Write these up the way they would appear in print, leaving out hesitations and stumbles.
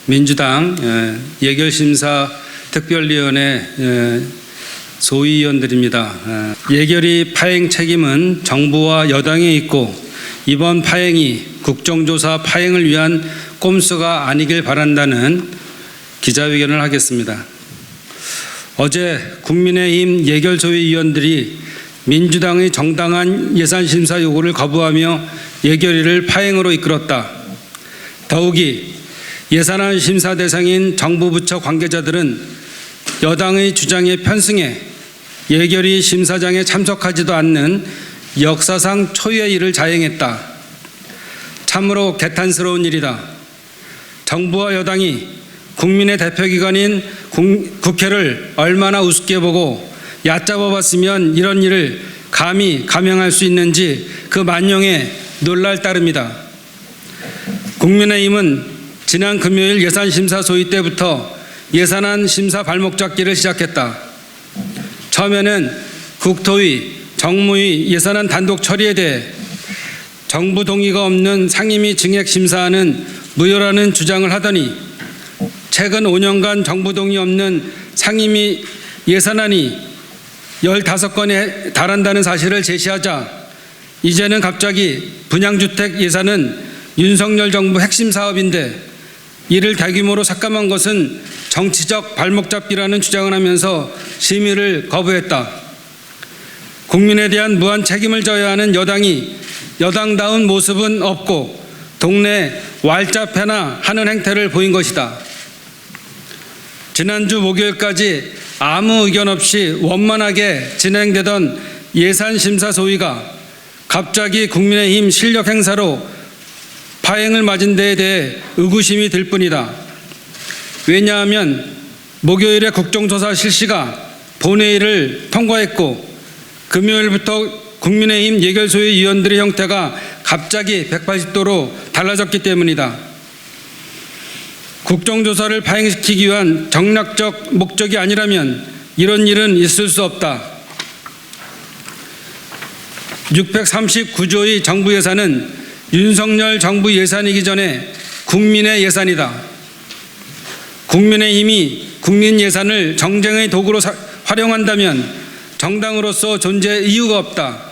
민주당 예결심사 특별위원회 소위원들입니다. 예결위 파행 책임은 정부와 여당에 있고 이번 파행이 국정조사 파행을 위한 꼼수가 아니길 바란다는 기자회견을 하겠습니다. 어제 국민의힘 예결소위위원들이 민주당의 정당한 예산심사 요구를 거부하며 예결위를 파행으로 이끌었다. 더욱이 예산안 심사 대상인 정부 부처 관계자들은 여당의 주장에 편승해 예결위 심사장에 참석하지도 않는 역사상 초유의 일을 자행했다. 참으로 개탄스러운 일이다. 정부와 여당이 국민의 대표기관인 국회를 얼마나 우습게 보고 얕잡아 봤으면 이런 일을 감히 감행할 수 있는지 그 만영에 놀랄 따름이다. 국민의힘은 지난 금요일 예산심사 소위 때부터 예산안 심사 발목 잡기를 시작했다. 처음에는 국토위, 정무위 예산안 단독 처리에 대해 정부 동의가 없는 상임위 증액 심사안은 무효라는 주장을 하더니 최근 5년간 정부 동의 없는 상임위 예산안이 15건에 달한다는 사실을 제시하자 이제는 갑자기 분양주택 예산은 윤석열 정부 핵심 사업인데 이를 대규모로 삭감한 것은 정치적 발목 잡기라는 주장을 하면서 심의를 거부했다. 국민에 대한 무한 책임을 져야 하는 여당이 여당다운 모습은 없고 동네 왈자패나 하는 행태를 보인 것이다. 지난주 목요일까지 아무 의견 없이 원만하게 진행되던 예산심사 소위가 갑자기 국민의힘 실력 행사로 파행을 맞은 데에 대해 의구심이 들 뿐이다. 왜냐하면 목요일에 국정조사 실시가 본회의를 통과했고 금요일부터 국민의힘 예결소위 위원들의 형태가 갑자기 180도로 달라졌기 때문이다. 국정조사를 파행시키기 위한 정략적 목적이 아니라면 이런 일은 있을 수 없다. 639조의 정부 예산은 윤석열 정부 예산이기 전에 국민의 예산이다. 국민의힘이 국민 예산을 정쟁의 도구로 활용한다면 정당으로서 존재의 이유가 없다.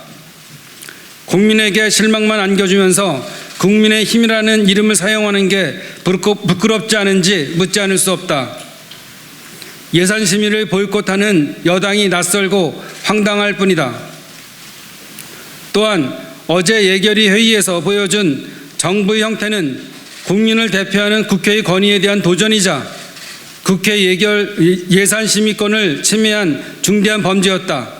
국민에게 실망만 안겨주면서 국민의힘이라는 이름을 사용하는 게 부끄럽지 않은지 묻지 않을 수 없다. 예산 심의를 보이콧하는 여당이 낯설고 황당할 뿐이다. 또한 어제 예결위 회의에서 보여준 정부의 형태는 국민을 대표하는 국회의 권위에 대한 도전이자 국회 예산심의권을 침해한 중대한 범죄였다.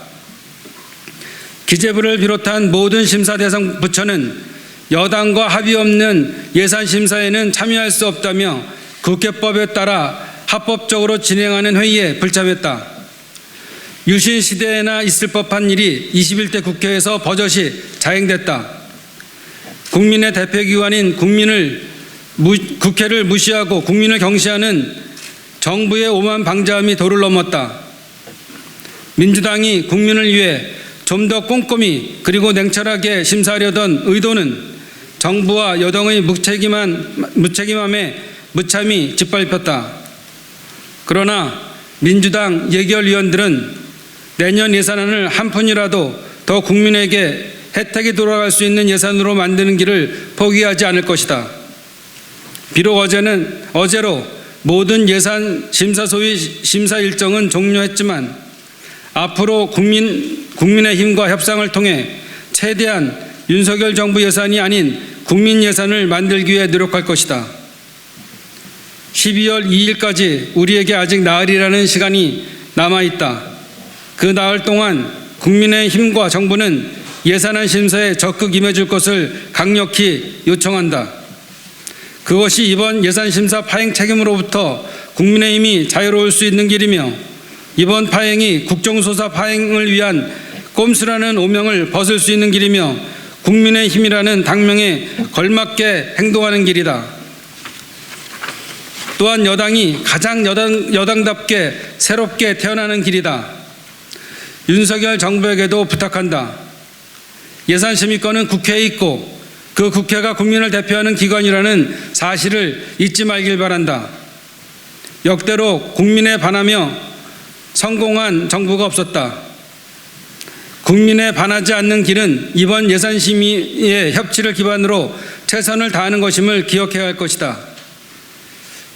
기재부를 비롯한 모든 심사 대상 부처는 여당과 합의 없는 예산심사에는 참여할 수 없다며 국회법에 따라 합법적으로 진행하는 회의에 불참했다. 유신 시대에나 있을 법한 일이 21대 국회에서 버젓이 자행됐다. 국민의 대표기관인 국회를 무시하고 국민을 경시하는 정부의 오만 방자함이 도를 넘었다. 민주당이 국민을 위해 좀 더 꼼꼼히 그리고 냉철하게 심사하려던 의도는 정부와 여당의 무책임함에 무참히 짓밟혔다. 그러나 민주당 예결위원들은 내년 예산안을 한 푼이라도 더 국민에게 혜택이 돌아갈 수 있는 예산으로 만드는 길을 포기하지 않을 것이다. 비록 어제로 모든 예산 심사 소위 심사 일정은 종료했지만 앞으로 국민의힘과 협상을 통해 최대한 윤석열 정부 예산이 아닌 국민 예산을 만들기 위해 노력할 것이다. 12월 2일까지 우리에게 아직 나흘이라는 시간이 남아있다. 그 나흘 동안 국민의힘과 정부는 예산안 심사에 적극 임해줄 것을 강력히 요청한다. 그것이 이번 예산심사 파행 책임으로부터 국민의힘이 자유로울 수 있는 길이며 이번 파행이 국정조사 파행을 위한 꼼수라는 오명을 벗을 수 있는 길이며 국민의힘이라는 당명에 걸맞게 행동하는 길이다. 또한 여당이 가장 여당답게 새롭게 태어나는 길이다. 윤석열 정부에게도 부탁한다. 예산심의권은 국회에 있고 그 국회가 국민을 대표하는 기관이라는 사실을 잊지 말길 바란다. 역대로 국민에 반하며 성공한 정부가 없었다. 국민에 반하지 않는 길은 이번 예산심의의 협치를 기반으로 최선을 다하는 것임을 기억해야 할 것이다.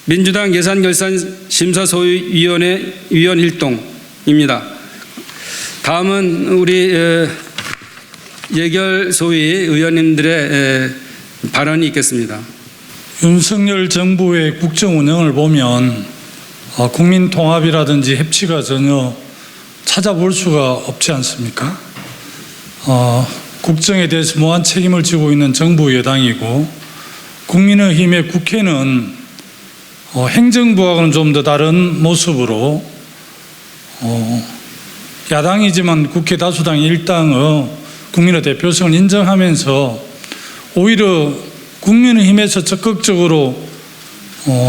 민주당 예산결산심사소위원회 위원 일동입니다. 다음은 우리 예결소위 의원님들의 발언이 있겠습니다. 윤석열 정부의 국정 운영을 보면 국민 통합이라든지 협치가 전혀 찾아볼 수가 없지 않습니까? 국정에 대해서 무한 책임을 지고 있는 정부 여당이고, 국민의힘의 국회는 행정부하고는 좀 더 다른 모습으로 야당이지만 국회 다수당 일당의 국민의 대표성을 인정하면서 오히려 국민의힘에서 적극적으로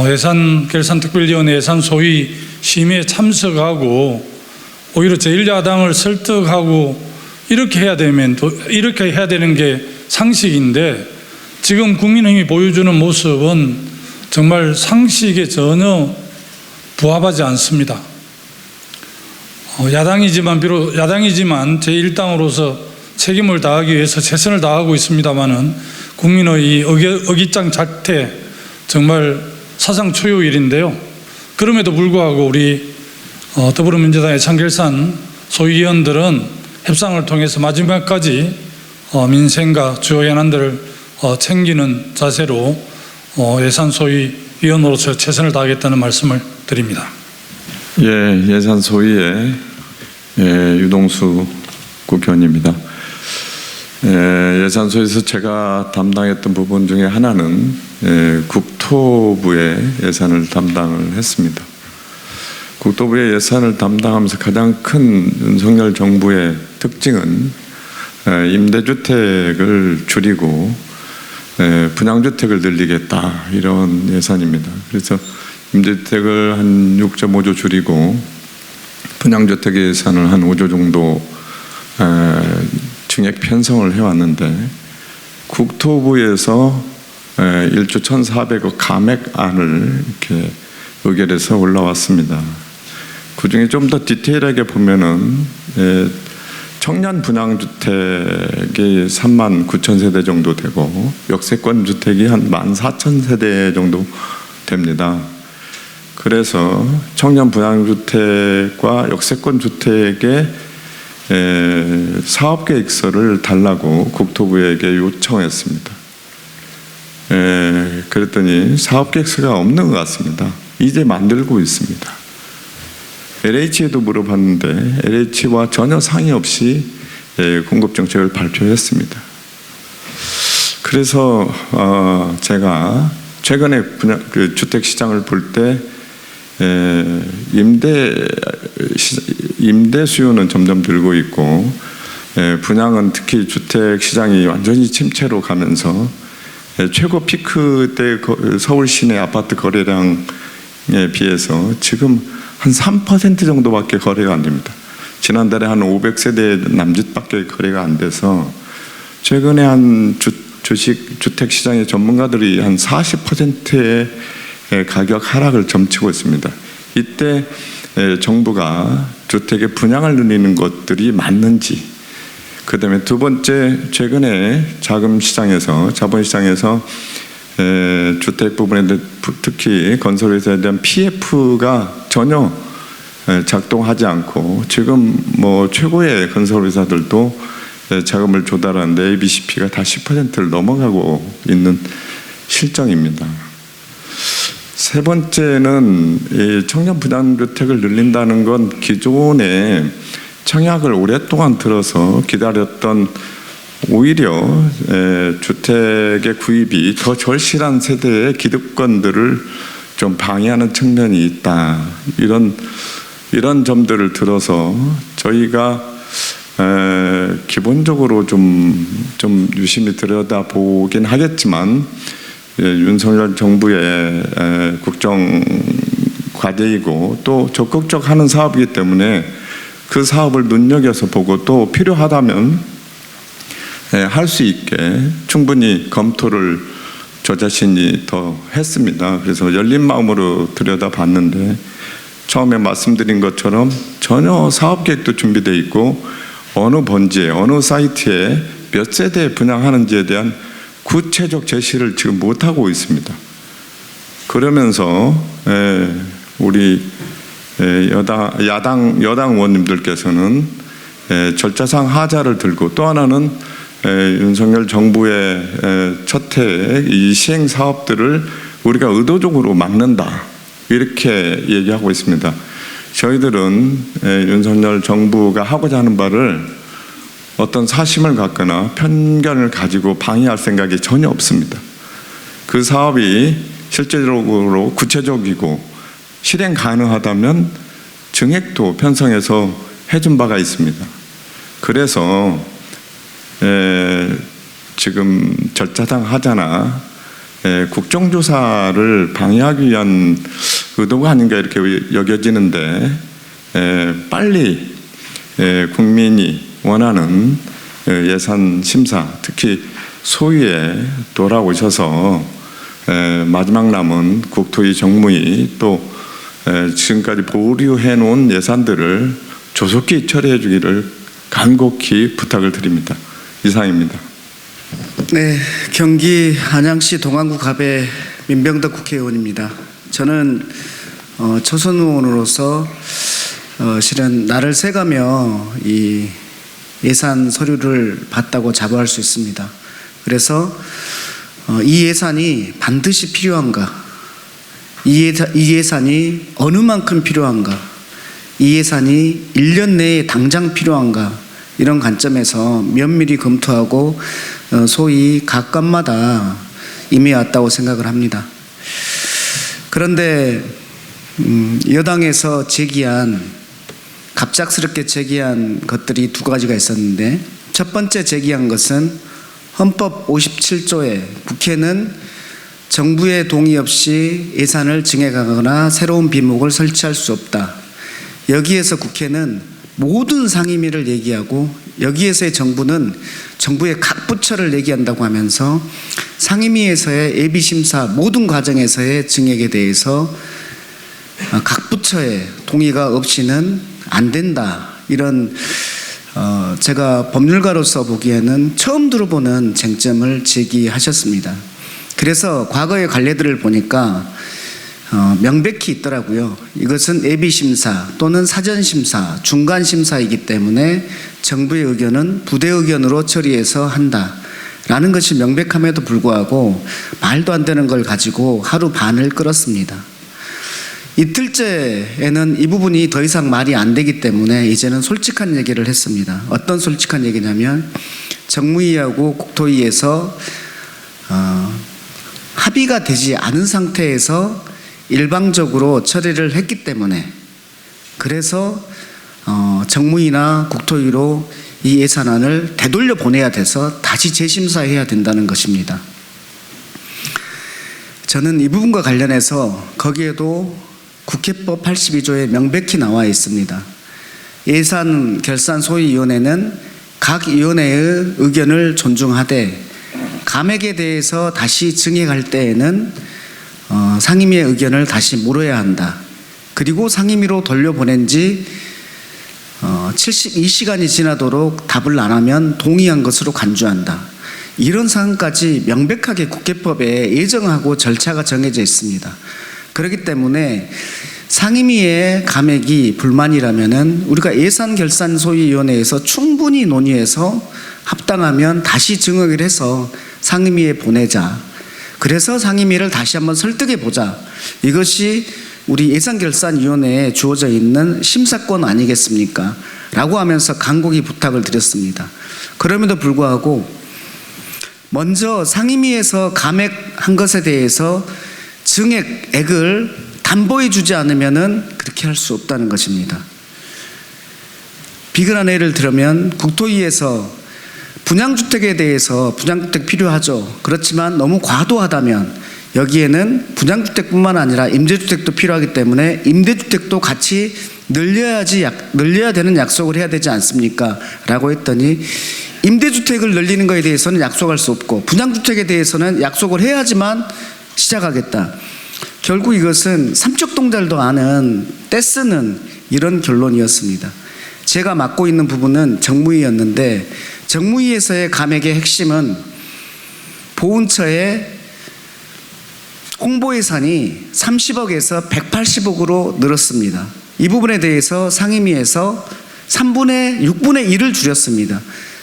예산결산특별위원회 예산소위 심의에 참석하고 오히려 제1야당을 설득하고 이렇게 해야 되는 게 상식인데, 지금 국민의힘이 보여주는 모습은 정말 상식에 전혀 부합하지 않습니다. 야당이지만 제1당으로서 책임을 다하기 위해서 최선을 다하고 있습니다마는 국민의 이 어깃장 자태 정말 사상 초유 일인데요. 그럼에도 불구하고 우리 더불어민주당의 예산결산 소위원들은 협상을 통해서 마지막까지 민생과 주요 현안들을 챙기는 자세로 예산소위위원으로서 최선을 다하겠다는 말씀을 드립니다. 예, 예산소위의 유동수 국회의원입니다. 예산소에서 제가 담당했던 부분 중에 하나는 국토부의 예산을 담당을 했습니다. 국토부의 예산을 담당하면서 가장 큰 윤석열 정부의 특징은 임대주택을 줄이고 분양주택을 늘리겠다, 이런 예산입니다. 그래서 임대주택을 한 6.5조 줄이고 분양주택 예산을 한 5조 정도 증액 편성을 해왔는데, 국토부에서 1조 1,400억 감액안을 이렇게 의결해서 올라왔습니다. 그 중에 좀 더 디테일하게 보면은 청년 분양주택이 39,000세대 정도 되고 역세권 주택이 한 14,000세대 정도 됩니다. 그래서 청년 분양주택과 역세권 주택의 사업계획서를 달라고 국토부에게 요청했습니다. 그랬더니 사업계획서가 없는 것 같습니다. 이제 만들고 있습니다. LH에도 물어봤는데 LH와 전혀 상의 없이 공급정책을 발표했습니다. 그래서 제가 최근에 주택 시장을 볼 때 임대 수요는 점점 늘고 있고 분양은 특히 주택 시장이 완전히 침체로 가면서 최고 피크 때 서울 시내 아파트 거래량에 비해서 지금 한 3% 정도밖에 거래가 안 됩니다. 지난달에 한 500세대 남짓밖에 거래가 안 돼서 최근에 한 주택 시장의 전문가들이 한 40%의 가격 하락을 점치고 있습니다. 이때 정부가 주택의 분양을 늘리는 것들이 맞는지, 그 다음에 두 번째, 최근에 자본시장에서 주택 부분에 특히 건설회사에 대한 PF가 전혀 작동하지 않고 지금 뭐 최고의 건설회사들도 자금을 조달하는데 ABCP가 다 10%를 넘어가고 있는 실정입니다. 세 번째는 이 청년 분양주택을 늘린다는 건 기존에 청약을 오랫동안 들어서 기다렸던 오히려 주택의 구입이 더 절실한 세대의 기득권들을 좀 방해하는 측면이 있다. 이런 점들을 들어서 저희가 기본적으로 좀 유심히 들여다보긴 하겠지만 윤석열 정부의 국정 과제이고 또 적극적 하는 사업이기 때문에 그 사업을 눈여겨서 보고 또 필요하다면 할 수 있게 충분히 검토를 저 자신이 더 했습니다. 그래서 열린 마음으로 들여다봤는데 처음에 말씀드린 것처럼 전혀 사업 계획도 준비되어 있고 어느 번지에 어느 사이트에 몇 세대 분양하는지에 대한 구체적 제시를 지금 못하고 있습니다. 그러면서 우리 여당 의원님들께서는 절차상 하자를 들고 또 하나는 윤석열 정부의 첫 해 이 시행 사업들을 우리가 의도적으로 막는다 이렇게 얘기하고 있습니다. 저희들은 윤석열 정부가 하고자 하는 바를 어떤 사심을 갖거나 편견을 가지고 방해할 생각이 전혀 없습니다. 그 사업이 실제적으로 구체적이고 실행 가능하다면 증액도 편성해서 해준 바가 있습니다. 그래서 지금 절차상 하자나 국정조사를 방해하기 위한 의도가 아닌가 이렇게 여겨지는데 빨리 국민이 원하는 예산 심사, 특히 소위에 돌아오셔서 마지막 남은 국토위 정무위 또 지금까지 보류해 놓은 예산들을 조속히 처리해 주기를 간곡히 부탁을 드립니다. 이상입니다. 네, 경기 안양시 동안구 갑의 민병덕 국회의원입니다. 저는 초선 의원으로서 실은 날을 새가며 이 예산 서류를 봤다고 자부할 수 있습니다. 그래서 이 예산이 반드시 필요한가, 이 예산이 어느 만큼 필요한가, 이 예산이 1년 내에 당장 필요한가, 이런 관점에서 면밀히 검토하고 소위 각 건마다 임해왔다고 생각을 합니다. 그런데 여당에서 갑작스럽게 제기한 것들이 두 가지가 있었는데, 첫 번째 제기한 것은 헌법 57조에 국회는 정부의 동의 없이 예산을 증액하거나 새로운 비목을 설치할 수 없다. 여기에서 국회는 모든 상임위를 얘기하고 여기에서의 정부는 정부의 각 부처를 얘기한다고 하면서 상임위에서의 예비심사 모든 과정에서의 증액에 대해서 각 부처의 동의가 없이는 안 된다. 이런 제가 법률가로서 보기에는 처음 들어보는 쟁점을 제기하셨습니다. 그래서 과거의 관례들을 보니까 명백히 있더라고요. 이것은 예비심사 또는 사전심사, 중간심사이기 때문에 정부의 의견은 부대 의견으로 처리해서 한다라는 것이 명백함에도 불구하고 말도 안 되는 걸 가지고 하루 반을 끌었습니다. 이틀째에는 이 부분이 더 이상 말이 안 되기 때문에 이제는 솔직한 얘기를 했습니다. 어떤 솔직한 얘기냐면 정무위하고 국토위에서 합의가 되지 않은 상태에서 일방적으로 처리를 했기 때문에, 그래서 정무위나 국토위로 이 예산안을 되돌려 보내야 돼서 다시 재심사해야 된다는 것입니다. 저는 이 부분과 관련해서 거기에도 국회법 82조에 명백히 나와 있습니다. 예산결산소위위원회는 각 위원회의 의견을 존중하되 감액에 대해서 다시 증액할 때에는 상임위의 의견을 다시 물어야 한다. 그리고 상임위로 돌려보낸 지 72시간이 지나도록 답을 안 하면 동의한 것으로 간주한다. 이런 사항까지 명백하게 국회법에 예정하고 절차가 정해져 있습니다. 그렇기 때문에 상임위의 감액이 불만이라면은 우리가 예산결산소위위원회에서 충분히 논의해서 합당하면 다시 증액을 해서 상임위에 보내자. 그래서 상임위를 다시 한번 설득해 보자. 이것이 우리 예산결산위원회에 주어져 있는 심사권 아니겠습니까? 라고 하면서 간곡히 부탁을 드렸습니다. 그럼에도 불구하고 먼저 상임위에서 감액한 것에 대해서 증액액을 담보해 주지 않으면은 그렇게 할 수 없다는 것입니다. 비근한 예를 들면 국토위에서 분양주택에 대해서 분양주택 필요하죠. 그렇지만 너무 과도하다면 여기에는 분양주택뿐만 아니라 임대주택도 필요하기 때문에 임대주택도 같이 늘려야 되는 약속을 해야 되지 않습니까? 라고 했더니 임대주택을 늘리는 것에 대해서는 약속할 수 없고 분양주택에 대해서는 약속을 해야지만 시작하겠다. 결국 이것은 삼척동자들도 아는 떼쓰는 이런 결론이었습니다. 제가 맡고 있는 부분은 정무위였는데 정무위에서의 감액의 핵심은 보훈처의 홍보 예산이 30억에서 180억으로 늘었습니다. 이 부분에 대해서 상임위에서 6분의 1을 줄였습니다.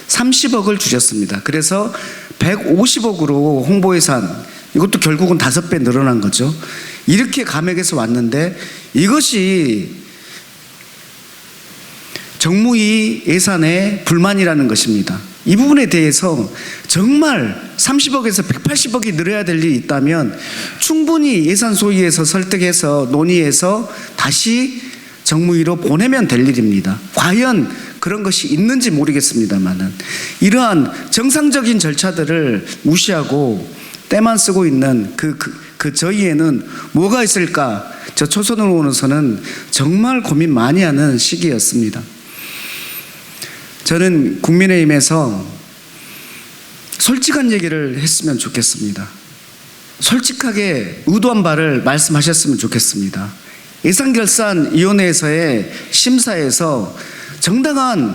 30억을 줄였습니다. 그래서 150억으로 홍보 예산, 이것도 결국은 5배 늘어난 거죠. 이렇게 감액해서 왔는데 이것이 정무위 예산의 불만이라는 것입니다. 이 부분에 대해서 정말 30억에서 180억이 늘어야 될 일이 있다면 충분히 예산 소위에서 설득해서 논의해서 다시 정무위로 보내면 될 일입니다. 과연 그런 것이 있는지 모르겠습니다만은 이러한 정상적인 절차들을 무시하고 때만 쓰고 있는 그 저희에는 뭐가 있을까? 저 초선 의원으로서는 정말 고민 많이 하는 시기였습니다. 저는 국민의힘에서 솔직한 얘기를 했으면 좋겠습니다. 솔직하게 의도한 바를 말씀하셨으면 좋겠습니다. 예산결산위원회에서의 심사에서 정당한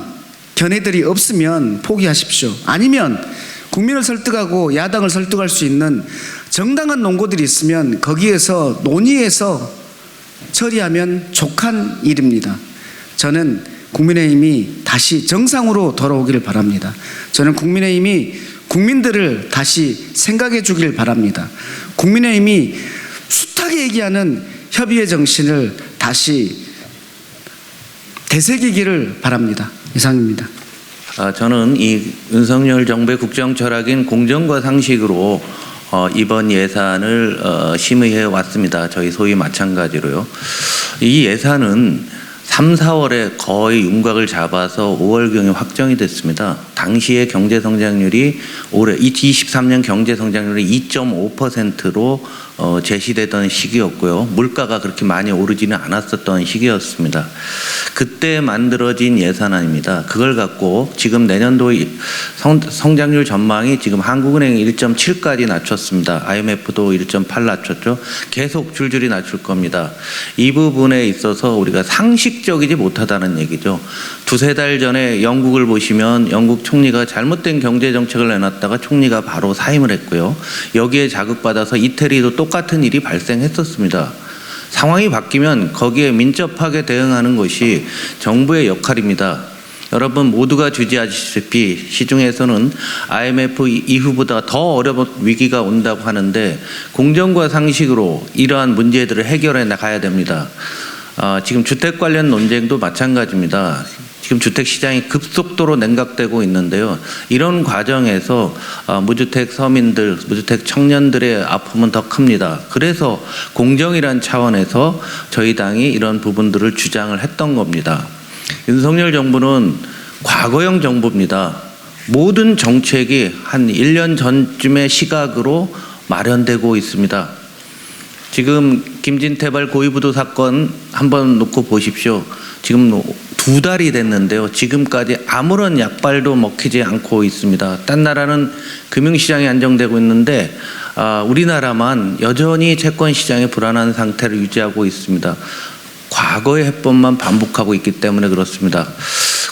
견해들이 없으면 포기하십시오. 아니면 국민을 설득하고 야당을 설득할 수 있는 정당한 논거들이 있으면 거기에서 논의해서 처리하면 족한 일입니다. 저는 국민의힘이 다시 정상으로 돌아오기를 바랍니다. 저는 국민의힘이 국민들을 다시 생각해 주길 바랍니다. 국민의힘이 숱하게 얘기하는 협의의 정신을 다시 되새기기를 바랍니다. 이상입니다. 저는 이 윤석열 정부의 국정 철학인 공정과 상식으로 이번 예산을 심의해 왔습니다. 저희 소위 마찬가지로요. 이 예산은 3, 4월에 거의 윤곽을 잡아서 5월경에 확정이 됐습니다. 당시의 경제 성장률이 올해 2023년 경제 성장률이 2.5%로 제시되던 시기였고요. 물가가 그렇게 많이 오르지는 않았었던 시기였습니다. 그때 만들어진 예산안입니다. 그걸 갖고 지금 내년도 성장률 전망이 지금 한국은행이 1.7까지 낮췄습니다. IMF도 1.8 낮췄죠. 계속 줄줄이 낮출 겁니다. 이 부분에 있어서 우리가 상식적이지 못하다는 얘기죠. 2-3달 전에 영국을 보시면 영국 총리가 잘못된 경제 정책을 내놨다가 총리가 바로 사임을 했고요. 여기에 자극받아서 이태리도 똑같은 일이 발생했었습니다. 상황이 바뀌면 거기에 민첩하게 대응하는 것이 정부의 역할입니다. 여러분 모두가 주지하시다시피 시중에서는 IMF 이후보다 더 어려운 위기가 온다고 하는데 공정과 상식으로 이러한 문제들을 해결해 나가야 됩니다. 지금 주택 관련 논쟁도 마찬가지입니다. 지금 주택 시장이 급속도로 냉각되고 있는데요. 이런 과정에서 무주택 서민들, 무주택 청년들의 아픔은 더 큽니다. 그래서 공정이란 차원에서 저희 당이 이런 부분들을 주장을 했던 겁니다. 윤석열 정부는 과거형 정부입니다. 모든 정책이 한 1년 전쯤의 시각으로 마련되고 있습니다. 지금 김진태발 고위부도 사건 한번 놓고 보십시오. 지금 2달이 됐는데요. 지금까지 아무런 약발도 먹히지 않고 있습니다. 딴 나라는 금융시장이 안정되고 있는데 우리나라만 여전히 채권시장이 불안한 상태를 유지하고 있습니다. 과거의 해법만 반복하고 있기 때문에 그렇습니다.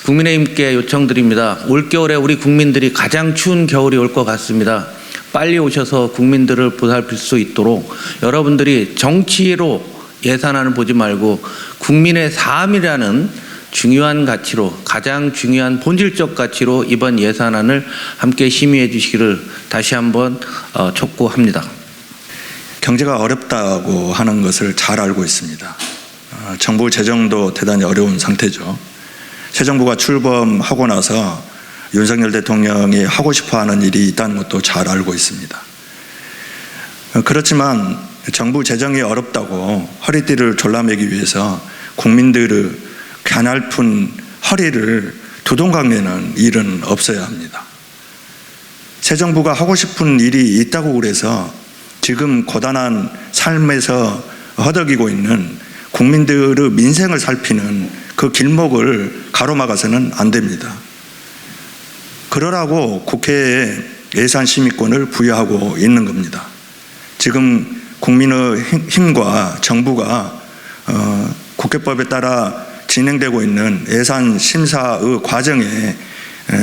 국민의힘께 요청드립니다. 올겨울에 우리 국민들이 가장 추운 겨울이 올 것 같습니다. 빨리 오셔서 국민들을 보살필 수 있도록 여러분들이 정치로 예산안을 보지 말고 국민의 삶이라는 중요한 가치로, 가장 중요한 본질적 가치로 이번 예산안을 함께 심의해 주시기를 다시 한번 촉구합니다. 경제가 어렵다고 하는 것을 잘 알고 있습니다. 정부 재정도 대단히 어려운 상태죠. 새 정부가 출범하고 나서 윤석열 대통령이 하고 싶어하는 일이 있다는 것도 잘 알고 있습니다. 그렇지만 정부 재정이 어렵다고 허리띠를 졸라매기 위해서 국민들의 가냘픈 허리를 두동강내는 일은 없어야 합니다. 새 정부가 하고 싶은 일이 있다고 그래서 지금 고단한 삶에서 허덕이고 있는 국민들의 민생을 살피는 그 길목을 가로막아서는 안 됩니다. 그러라고 국회에 예산 심의권을 부여하고 있는 겁니다. 지금 국민의힘과 정부가 국회법에 따라 진행되고 있는 예산 심사의 과정에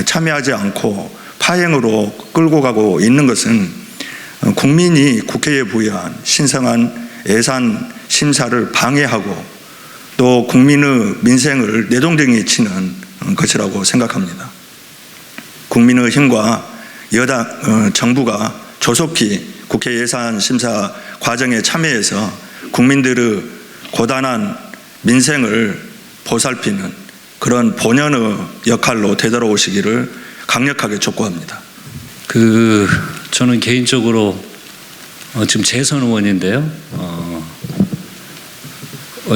참여하지 않고 파행으로 끌고 가고 있는 것은 국민이 국회에 부여한 신성한 예산 심사를 방해하고 또 국민의 민생을 내동댕이 치는 것이라고 생각합니다. 국민의힘과 정부가 조속히 국회 예산 심사 과정에 참여해서 국민들의 고단한 민생을 보살피는 그런 본연의 역할로 되돌아오시기를 강력하게 촉구합니다. 저는 개인적으로 지금 재선 의원인데요.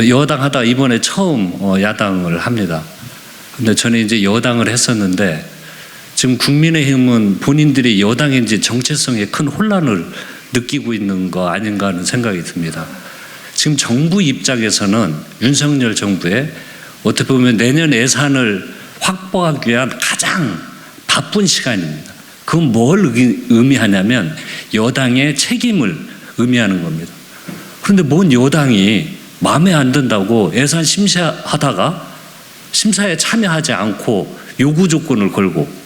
여당 하다 이번에 처음 야당을 합니다. 근데 저는 이제 여당을 했었는데 지금 국민의힘은 본인들이 여당인지 정체성에 큰 혼란을 느끼고 있는 거 아닌가 하는 생각이 듭니다. 지금 정부 입장에서는 윤석열 정부의 어떻게 보면 내년 예산을 확보하기 위한 가장 바쁜 시간입니다. 그건 뭘 의미하냐면 여당의 책임을 의미하는 겁니다. 그런데 뭔 여당이 마음에 안 든다고 예산 심사하다가 심사에 참여하지 않고 요구 조건을 걸고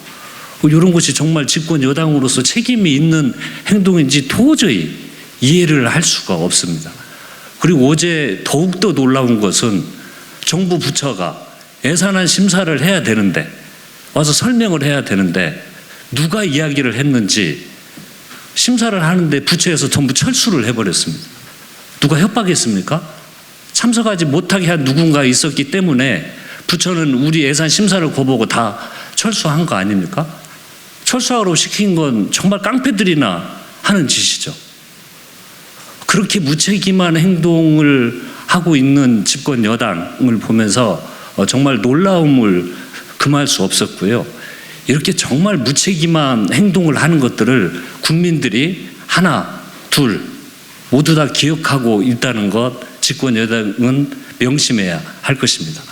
이런 것이 정말 집권 여당으로서 책임이 있는 행동인지 도저히 이해를 할 수가 없습니다. 그리고 어제 더욱더 놀라운 것은 정부 부처가 예산안 심사를 해야 되는데 와서 설명을 해야 되는데 누가 이야기를 했는지 심사를 하는데 부처에서 전부 철수를 해버렸습니다. 누가 협박했습니까? 참석하지 못하게 한 누군가 있었기 때문에 부처는 우리 예산 심사를 거부하고 다 철수한 거 아닙니까? 철수하라고 시킨 건 정말 깡패들이나 하는 짓이죠. 그렇게 무책임한 행동을 하고 있는 집권 여당을 보면서 정말 놀라움을 금할 수 없었고요. 이렇게 정말 무책임한 행동을 하는 것들을 국민들이 하나, 둘 모두 다 기억하고 있다는 것 집권 여당은 명심해야 할 것입니다.